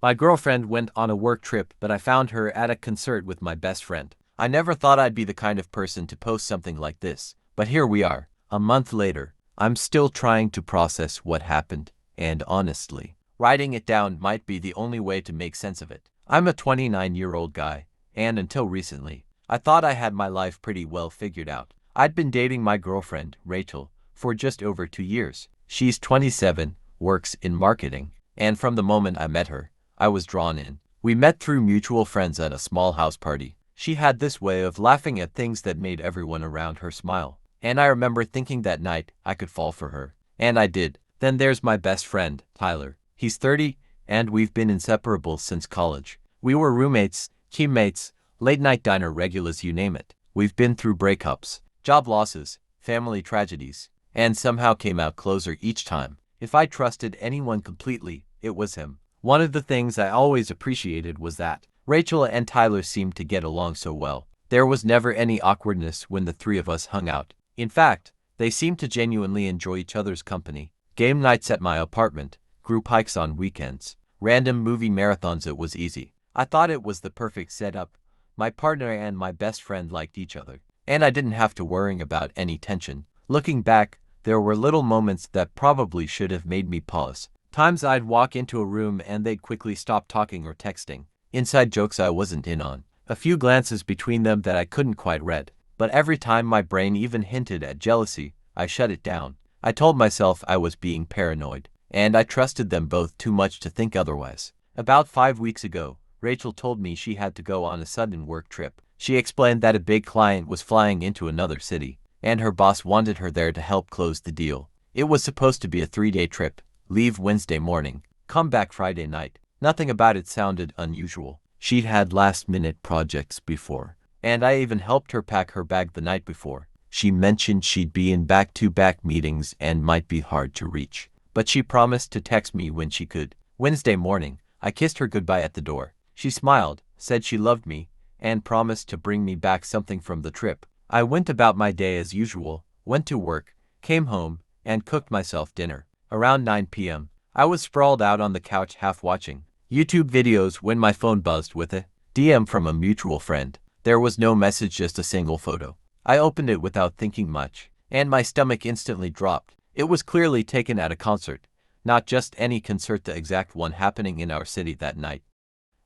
My girlfriend went on a work trip, but I found her at a concert with my best friend. I never thought I'd be the kind of person to post something like this, but here we are, a month later. I'm still trying to process what happened, and honestly, writing it down might be the only way to make sense of it. I'm a 29-year-old guy, and until recently, I thought I had my life pretty well figured out. I'd been dating my girlfriend, Rachel, for just over 2 years. She's 27, works in marketing, and from the moment I met her, I was drawn in. We met through mutual friends at a small house party. She had this way of laughing at things that made everyone around her smile, and I remember thinking that night I could fall for her. And I did. Then there's my best friend, Tyler. He's 30, and we've been inseparable since college. We were roommates, teammates, late-night diner regulars, you name it. We've been through breakups, job losses, family tragedies, and somehow came out closer each time. If I trusted anyone completely, it was him. One of the things I always appreciated was that Rachel and Tyler seemed to get along so well. There was never any awkwardness when the three of us hung out. In fact, they seemed to genuinely enjoy each other's company. Game nights at my apartment, group hikes on weekends, random movie marathons, it was easy. I thought it was the perfect setup. My partner and my best friend liked each other, and I didn't have to worry about any tension. Looking back, there were little moments that probably should have made me pause. Times I'd walk into a room and they'd quickly stop talking or texting. Inside jokes I wasn't in on. A few glances between them that I couldn't quite read. But every time my brain even hinted at jealousy, I shut it down. I told myself I was being paranoid, and I trusted them both too much to think otherwise. About 5 weeks ago, Rachel told me she had to go on a sudden work trip. She explained that a big client was flying into another city, and her boss wanted her there to help close the deal. It was supposed to be a 3-day trip. Leave Wednesday morning, come back Friday night. Nothing about it sounded unusual. She'd had last-minute projects before, and I even helped her pack her bag the night before. She mentioned she'd be in back-to-back meetings and might be hard to reach, but she promised to text me when she could. Wednesday morning, I kissed her goodbye at the door. She smiled, said she loved me, and promised to bring me back something from the trip. I went about my day as usual, went to work, came home, and cooked myself dinner. Around 9 p.m., I was sprawled out on the couch half watching YouTube videos when my phone buzzed with a DM from a mutual friend. There was no message, just a single photo. I opened it without thinking much, and my stomach instantly dropped. It was clearly taken at a concert, not just any concert, the exact one happening in our city that night.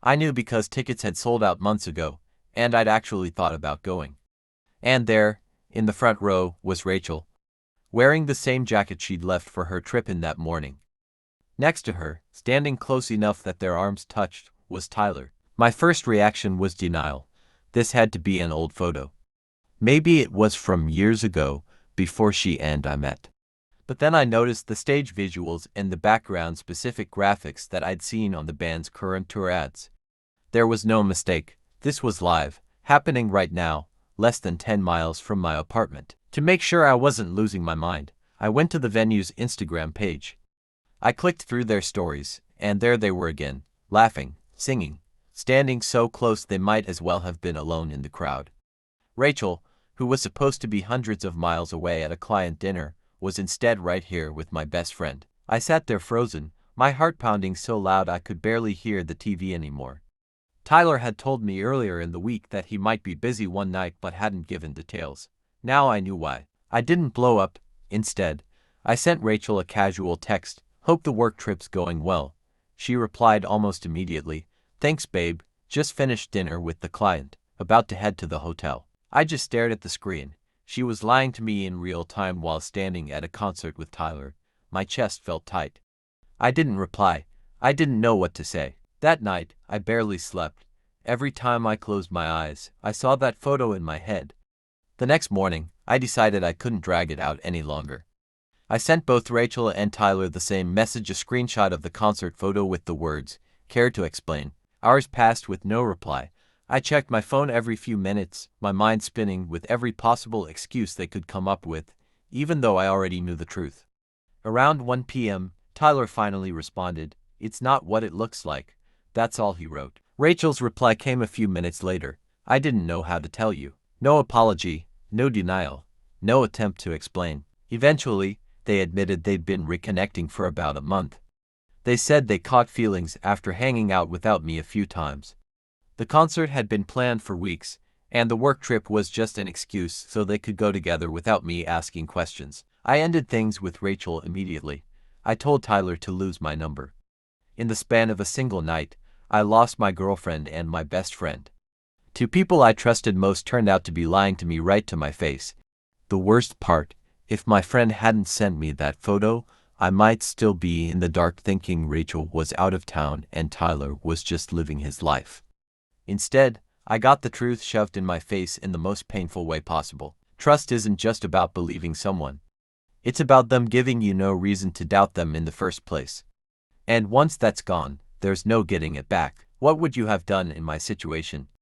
I knew because tickets had sold out months ago, and I'd actually thought about going. And there, in the front row, was Rachel, wearing the same jacket she'd left for her trip in that morning. Next to her, standing close enough that their arms touched, was Tyler. My first reaction was denial. This had to be an old photo. Maybe it was from years ago, before she and I met. But then I noticed the stage visuals and the background-specific graphics that I'd seen on the band's current tour ads. There was no mistake. This was live, happening right now, less than 10 miles from my apartment. To make sure I wasn't losing my mind, I went to the venue's Instagram page. I clicked through their stories, and there they were again, laughing, singing, standing so close they might as well have been alone in the crowd. Rachel, who was supposed to be hundreds of miles away at a client dinner, was instead right here with my best friend. I sat there frozen, my heart pounding so loud I could barely hear the TV anymore. Tyler had told me earlier in the week that he might be busy one night but hadn't given details. Now I knew why. I didn't blow up. Instead, I sent Rachel a casual text, "Hope the work trip's going well." She replied almost immediately, "Thanks babe, just finished dinner with the client, about to head to the hotel." I just stared at the screen. She was lying to me in real time while standing at a concert with Tyler. My chest felt tight. I didn't reply. I didn't know what to say. That night, I barely slept. Every time I closed my eyes, I saw that photo in my head. The next morning, I decided I couldn't drag it out any longer. I sent both Rachel and Tyler the same message, a screenshot of the concert photo with the words, "Care to explain?" Hours passed with no reply. I checked my phone every few minutes, my mind spinning with every possible excuse they could come up with, even though I already knew the truth. Around 1 p.m., Tyler finally responded, "It's not what it looks like." That's all he wrote. Rachel's reply came a few minutes later. "I didn't know how to tell you." No apology, no denial, no attempt to explain. Eventually, they admitted they'd been reconnecting for about a month. They said they caught feelings after hanging out without me a few times. The concert had been planned for weeks, and the work trip was just an excuse so they could go together without me asking questions. I ended things with Rachel immediately. I told Tyler to lose my number. In the span of a single night, I lost my girlfriend and my best friend. Two people I trusted most turned out to be lying to me right to my face. The worst part, if my friend hadn't sent me that photo, I might still be in the dark thinking Rachel was out of town and Tyler was just living his life. Instead, I got the truth shoved in my face in the most painful way possible. Trust isn't just about believing someone. It's about them giving you no reason to doubt them in the first place. And once that's gone, there's no getting it back. What would you have done in my situation?